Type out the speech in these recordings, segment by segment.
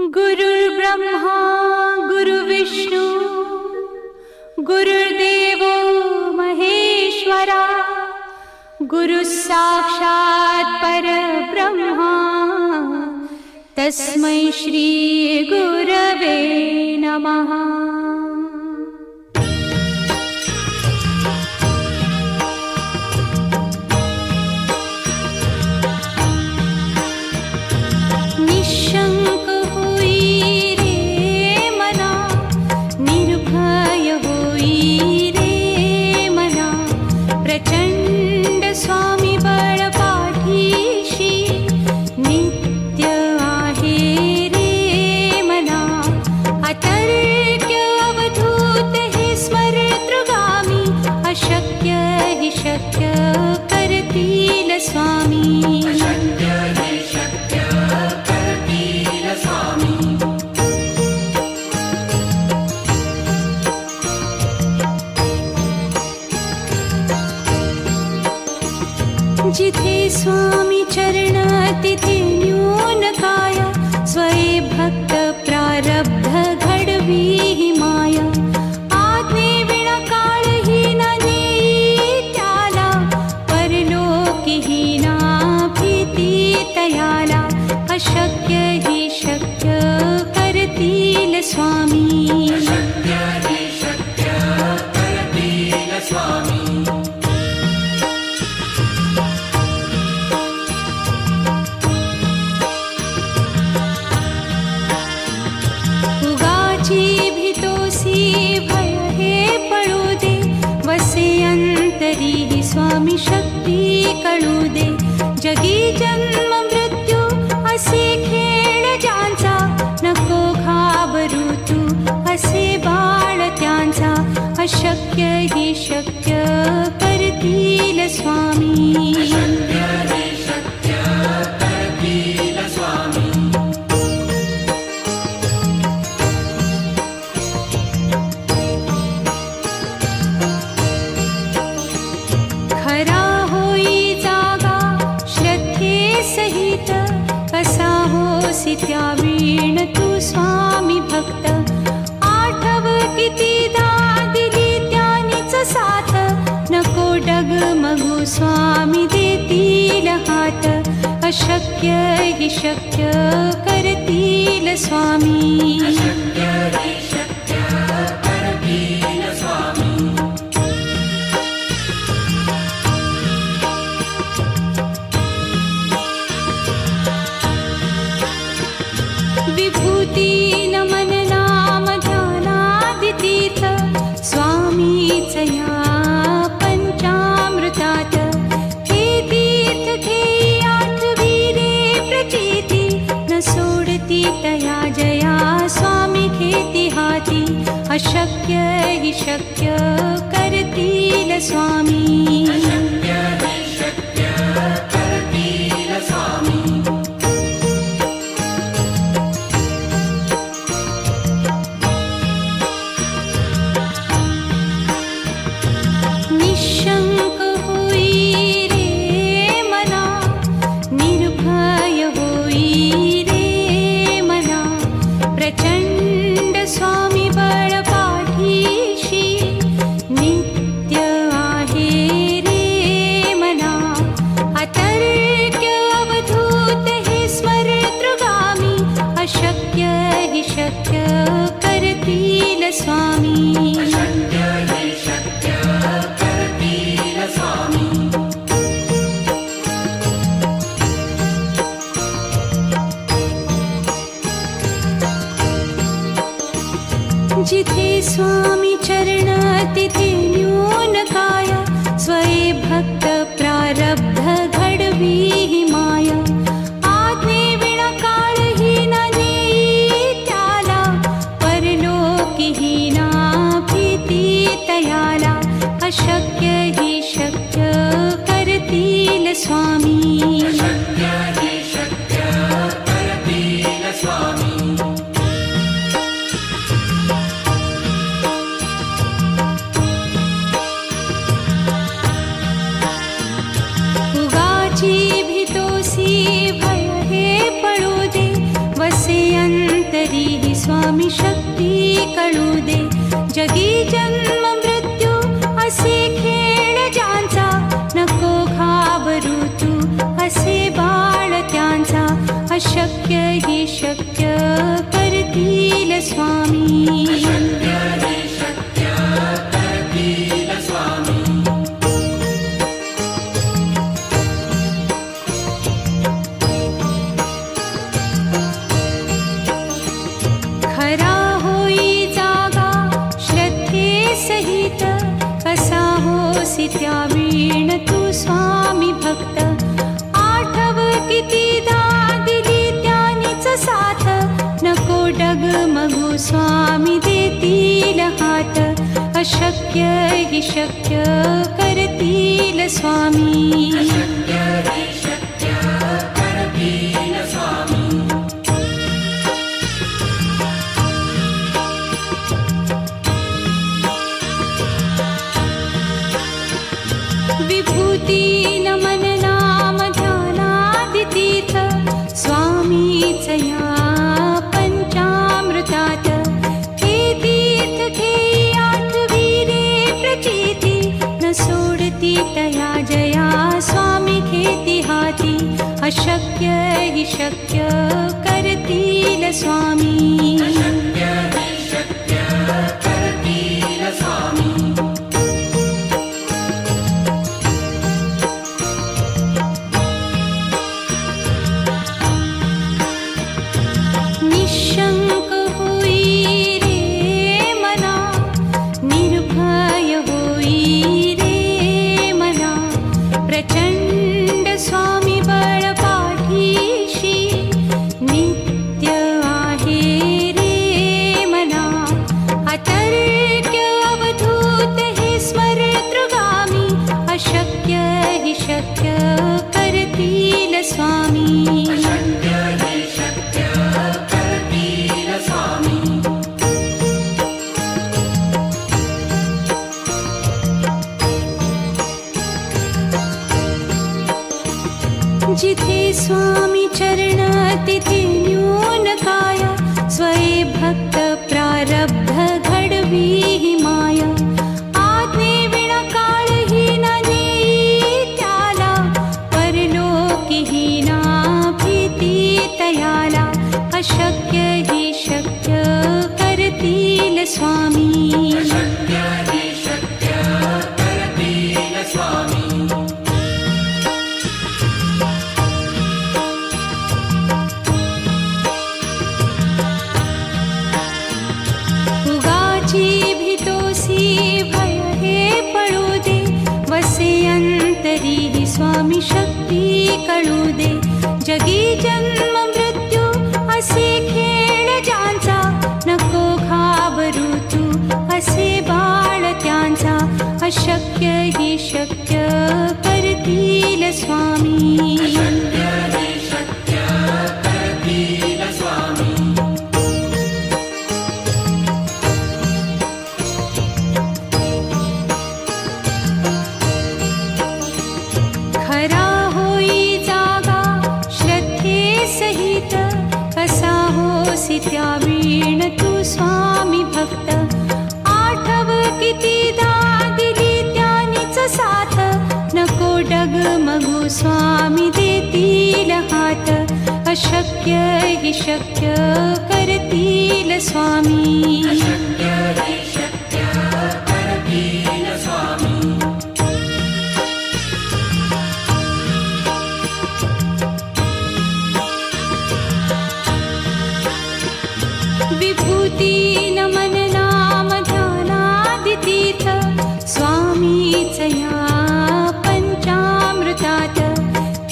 गुरुर्ब्रह्मा गुरुर्विष्णू गुरुर्देवो महेश्वरा गुरुः साक्षात् परब्रह्मा तस्मै श्री गुरवे नमः। निशंक होई रे मना, निर्भय होई रे मना, प्रचंड स्वामी बळ पाठीशी नित्य आहे रे मना। अतर्क्य अवधूत हे स्मरतृगामी, अशक्य हि शक्य करतील स्वामी। जिथे स्वामी चरण तिथे न्यून काया, स्वये भक्त प्रारब्ध घडवी ही माया। आज्ञे विना काळही न नेई त्याला, परलोकीही ना भीती तयाला। अशक्य ही शक्य करतील स्वामी। भय हे पळू दे, वसे अंतरी ही स्वामी शक्ती कळू दे। जगी जन्म मृत्यू असे खेळ ज्यांचा, नको घाबरू तू असे बाळ त्यांचा। अशक्य ही शक्य करतील स्वामी। खरा होई जागा श्रद्धे सहित, कसा होसी त्या वीण तू स्वामी भक्त। आठव कितीदा दिली त्यानीच साथ, नको डगमगू स्वामी देतील हात। अशक्य हि शक्य करतील स्वामी। विभूती नमन नाम ध्यानादितीर्थ, स्वामीच या पंचामृतात। हे तीर्थ घेई आठवी रे प्रचिती, न सोडती तया जया स्वामी घेती हाती। अशक्य हि शक्य करतील स्वामी। निशंक होई रे मना, निर्भय होई रे मना, प्रचंड स्वामी बळ पाठीशी नित्य आहे रे मना। अतर्क्य अवधूत हे स्मरतृगामी, अशक्य हि शक्य करतील स्वामी। जिथे स्वामी चरण तिथे न्यून काया, स्वये भक्त प्रारब्ध घडवी ही माया। आज्ञे विना काळही न नेई त्याला, परलोकीही ना भीती तयाला। अशक्य ही शक्य करतील स्वामी। स्वामी शक्ती कळू दे. जगी जन्म मृत्यू असे खेळ ज्यांचा, नको घाबरू तू असे बाळ त्यांचा. अशक्य ही शक्य करतील स्वामी. खरा होई जागा श्रद्धे सहित, कसा होसी त्या वीण तू स्वामी भक्त. आठव कितीदा दिली त्यानीच साथ, नको डगमगू स्वामी देतील हात. अशक्य ही शक्य करतील स्वामी. विभूती नमन नाम ध्यानादितीर्थ, स्वामीच या पंचामृतात. हे तीर्थ घेई आठविरे प्रचिती, न सोडती तया जया स्वामी घेती हाती. अशक्य ही शक्य करतील स्वामी. निशंक होई रे मना, निर्भय होई रे मना. प्रचंड स्वामी बळ पाठीशी, नित्य आहे रे मना. अतर्क्य अवधूत हे स्मरतृगामी, अशक्य हि शक्य करतील स्वामी. जिथे स्वामी चरण तिथे न्यून काय, स्वये भक्त प्रारब्ध घडवी ही माया. आज्ञे विना काळही न नेई त्याला, परलोकी ही ना भीती तयाला. अशक्य ही शक्य करतील स्वामी. भीतोसी भय हे पळू दे, वसे अंतरी ही स्वामी शक्ती कळू दे. जगी जन्म मृत्यू असे खेळ ज्यांचा, नको घाबरू तू असे बाळ त्यांचा. अशक्य ही शक्य करतील स्वामी. खरा होई जागा श्रद्धे सहित, कसा होसी त्या वीण तू स्वामी भक्त. आठव कितीदा दिली त्यानीच साथ, नको डगमगू स्वामी देतील हात. अशक्य हि शक्य करतील स्वामी. विभूती नमन नाम ध्यानादितीर्थ, स्वामीच या पंचामृतात.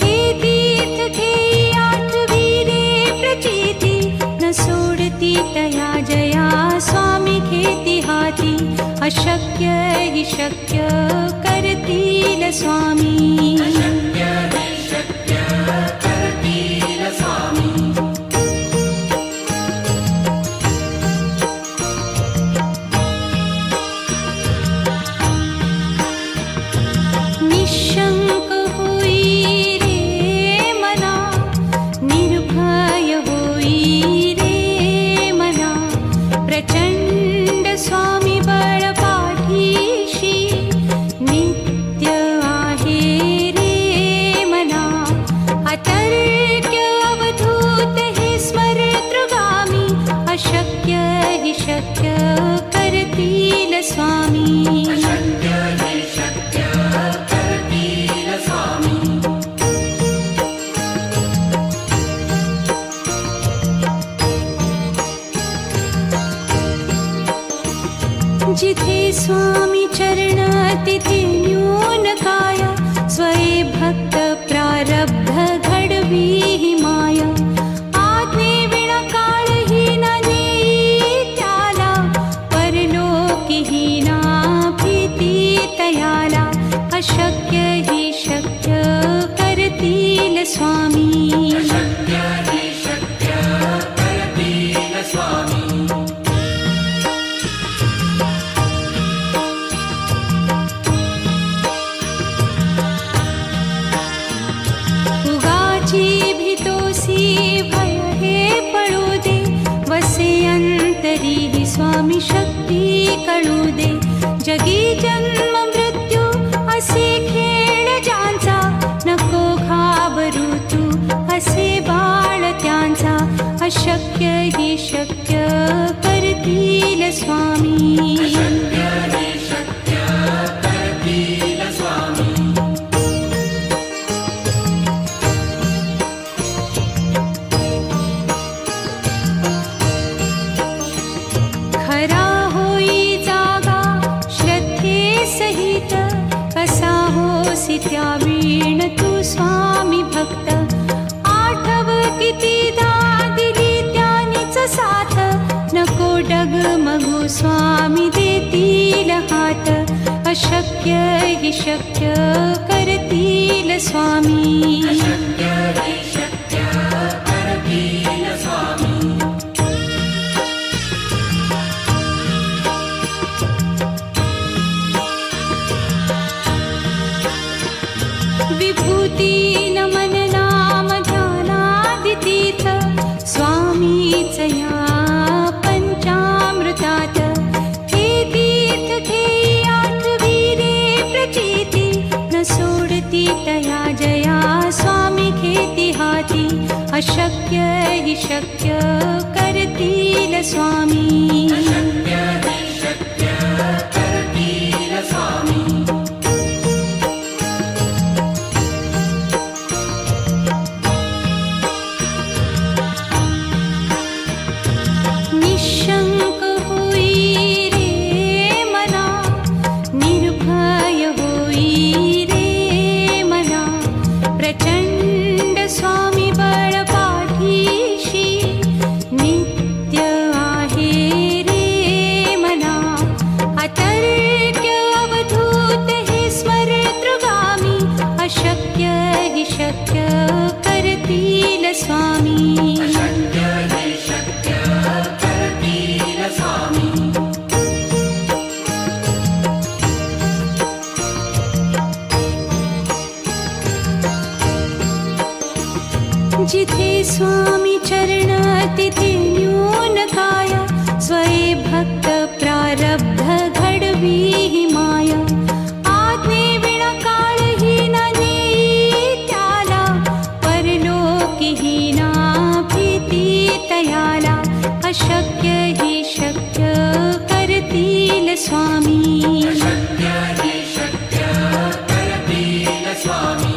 हे तीर्थ घेई आठविरे प्रचिती, न सोडती तया जया स्वामी घेती हाती. अशक्य हि शक्य करतील स्वामी. निशंक होई रे मना, निर्भय होई रे मना. शक्य करतील स्वामी. अशक्य हि शक्य करतील स्वामी. जिथे स्वामी चरण तिथे न्यून काय, स्वये भक्त प्रारब्ध घडवी ही माया. आज्ञे विना काळही न नेई त्याला, परलोकी ही ना भीती तयाला. अशक्य हि शक्य करतील स्वामी. अशक्य हि शक्य करतील स्वामी. भय हे पळू दे, वसे अंतरी ही स्वामी शक्ती कळू दे. जगी जन्म मृत्यू असे खेळ ज्यांचा, नको घाबरू तू असे बाळ त्यांचा. अशक्य हि शक्य करतील स्वामी. अशक्य हि शक्य करतील स्वामी. खरा होई जागा श्रद्धे सहित, कसा होसी त्या वीण तू स्वामी भक्त. आठव कितीदा दिली त्यानीच साथ, नको डगमगू स्वामी देतील हात. अशक्य हि शक्य करतील स्वामी. अशक्य हि शक्य करतील स्वामी. विभूती नमन नाम ध्यानादितीर्थ, स्वामीच या पंचामृतात. हे तीर्थ घेई आठवी रे प्रचिती, न सोडती तया जया स्वामी घेती हाती. अशक्य हि शक्य करतील स्वामी. अशक्य हि शक्य करतील स्वामी. निशंक होई रे मना, निर्भय होई रे मना. प्रचंड स्वामी बळ पाठीशी, नित्य आहे रे मना. अतर्क्य अवधूत हे स्मरतृगामी, अशक्य हि शक्य करतील स्वामी. अशक्य हि शक्य करतील स्वामी. जिथे स्वामी चरण तिथे न्यून काय, स्वये भक्त प्रारब्ध घडवी ही माया. आज्ञे विना काळही न नेई त्याला, परलोकी ही ना भीती तयाला. अशक्य हि शक्य करतील स्वामी. अशक्य हि शक्य करतील स्वामी.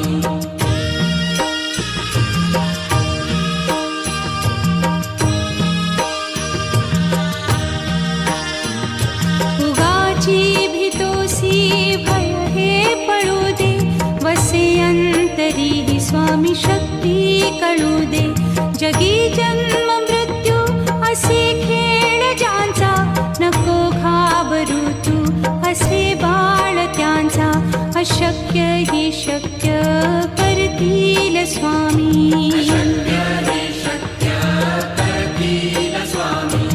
उगाची भीतोसी भय हे पळू दे, वसे अंतरी ही स्वामी शक्ती कळू दे. जगी जन्म मृत्यू असे खेळ ज्यांचा, नको घाबरू तू असे बाळ त्यांचा. अशक्य हि शक्य करतील स्वामी. अशक्य हि शक्य करतील स्वामी.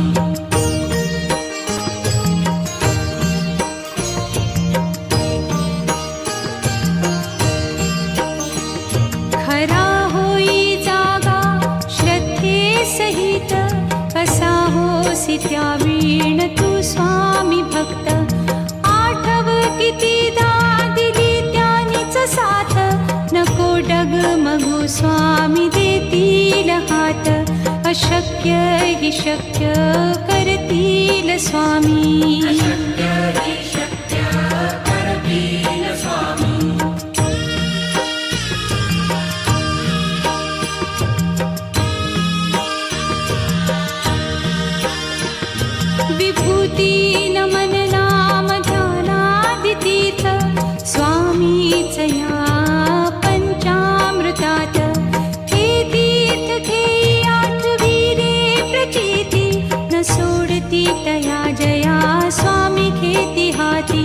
खरा होई जागा श्रद्धे सहित, कसा होसी त्या वीण तू स्वामी भक्त. आठव कितीदा दिली त्यानीच साथ, नको डगमगू स्वामी देतील हात. अशक्य हि शक्य करतील स्वामी. अशक्य हि शक्य करतील स्वामी. विभूती नमन नाम ध्यानादितीर्थ स्वामीच या पंचामृतात. हे तीर्थ घेई आठविरे प्रचिती न सोडती तया जया स्वामी घेती हाती.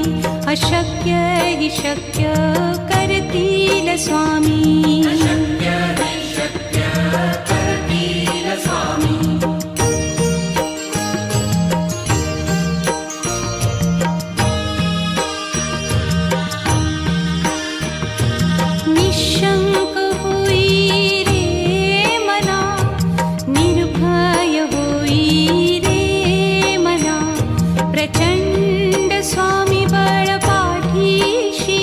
अशक्य हि शक्य करतील स्वामी. अशक्य हि शक्य करतील स्वामी. निशंक होई रे मना, निर्भय होई रे मना. प्रचंड स्वामी बळ पाठीशी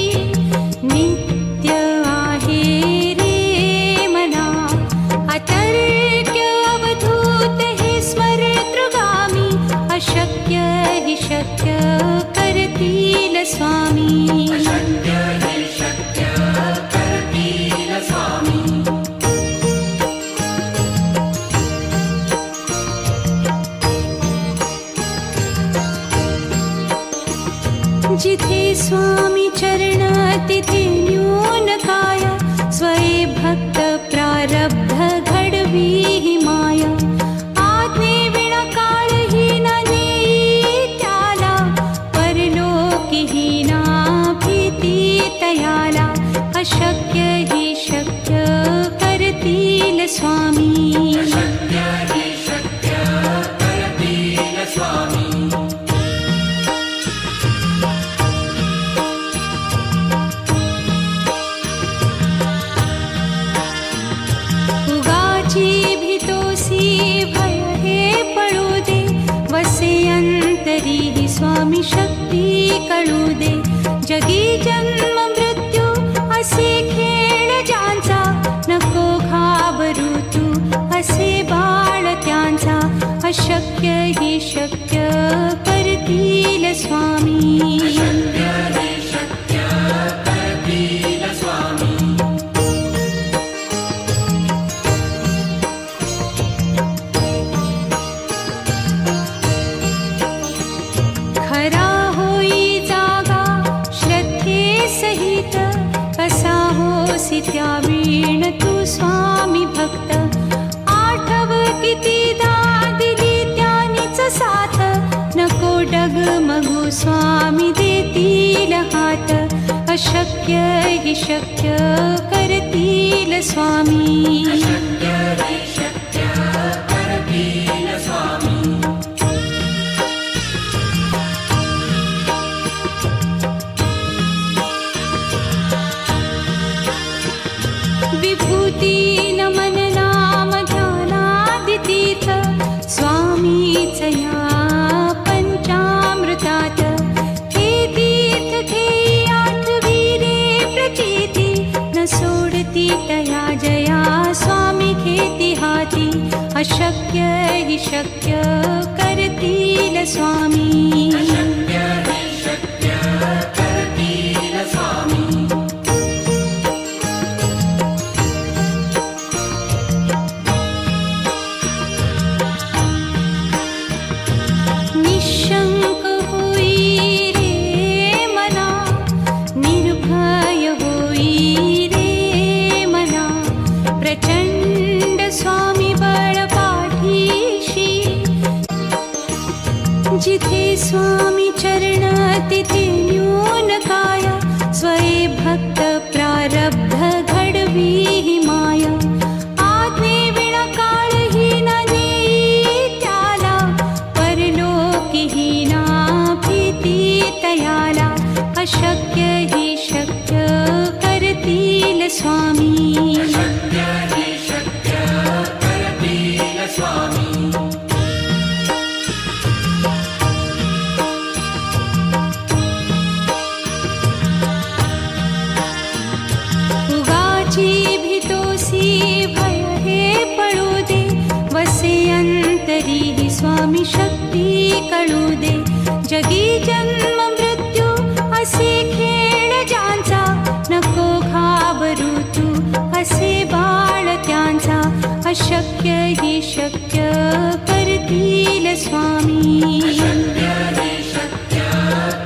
नित्य आहे रे मना. अतर्क्य अवधूत हे स्मरतृगामी. अशक्य हि शक्य करतील स्वामी. अशक्य हि शक्य करतील स्वामी. जिथे स्वामी चरण तिथे न्यून काय. स्वये भक्त प्रारब्ध घडवी ही माय. आज्ञे विना काळही न नेई त्याला. परलोकी ही ना भीती तयाला. अशक्य हि शक्य करतील स्वामी. अशक्य हि शक्य करतील स्वामी. उगाची भीतोसी भय हे पळू दे. वसे अंतरी ही स्वामी शक्ती कळू दे. जगी जन्म मृत्यू असे खेळ ज्यांचा. नको घाबरू तू असे बाळ त्यांचा. अशक्य हि शक्य करतील स्वामी. अशक्य हि शक्य करतील स्वामी. खरा होई जागा श्रद्धे सहित. कसा होसी त्या वीण तू स्वामी भक्त. आठव कितीदा दिली त्यानीच साथ. नको डगमगू स्वामी देतील हात. अशक्य हि शक्य करतील स्वामी. अशक्य हि शक्य करतील स्वामी. विभूती नमन नाम ध्यानादितीर्थ स्वामीच या पंचामृतात. हे तीर्थ घेई आठविरे प्रचिती न सोडती तया जया स्वामी घेती हाती. अशक्य हि शक्य करतील स्वामी. अशक्य हि शक्य करतील स्वामी. निशंक होई रे मना, निर्भय होई रे मना. प्रचंड स्वामी बळ पाठीशी. जिथे स्वामी चरण तिथे न्यून काय. स्वये भक्त प्रारब्ध घडवी ही माय. आज्ञे विना काळही न नेई त्याला. परलोकी ही ना भीती तयाला. अशक्य हि शक्य करतील स्वामी. अशक्य हि शक्य करतील स्वामी. उगाची भीतोसी भय हे पळू दे. वसे ही स्वामी शक्ती कळू दे. जगी जन्म मृत्यू असे खेळ ज्यांचा, नको घाबरू तू असे बाळ त्यांचा. अशक्य ही शक्य करतील स्वामी. शक्य हि शक्य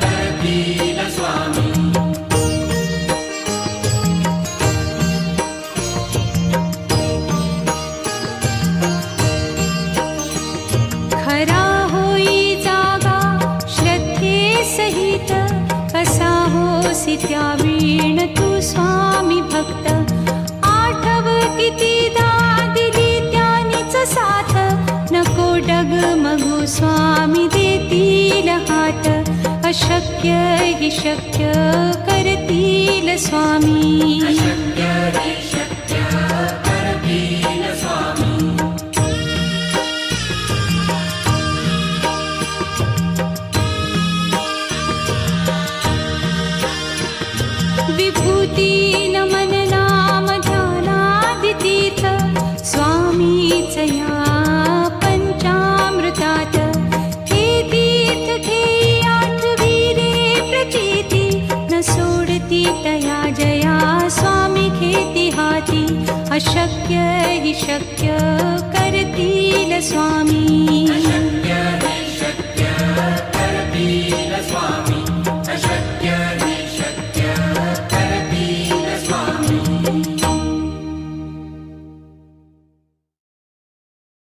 करतील स्वामी. खरा होई जागा श्रद्धे सहित, कसा होसी त्या वीण तू स्वामी भक्त. आठव कितीदा दिली त्यानीच साथ, नको डगमगू स्वामी देतील हात. अशक्य हि शक्य करतील स्वामी. शक्य हि शक्य करतील स्वामी. विभूती नमन नाम ध्यानादितीर्थ, स्वामीच या पंचामृतात. हे तीर्थ घेई आठवी रे प्रचिती, न सोडती तया जया स्वामी घेती हाती. अशक्य हि शक्य करतील स्वामी.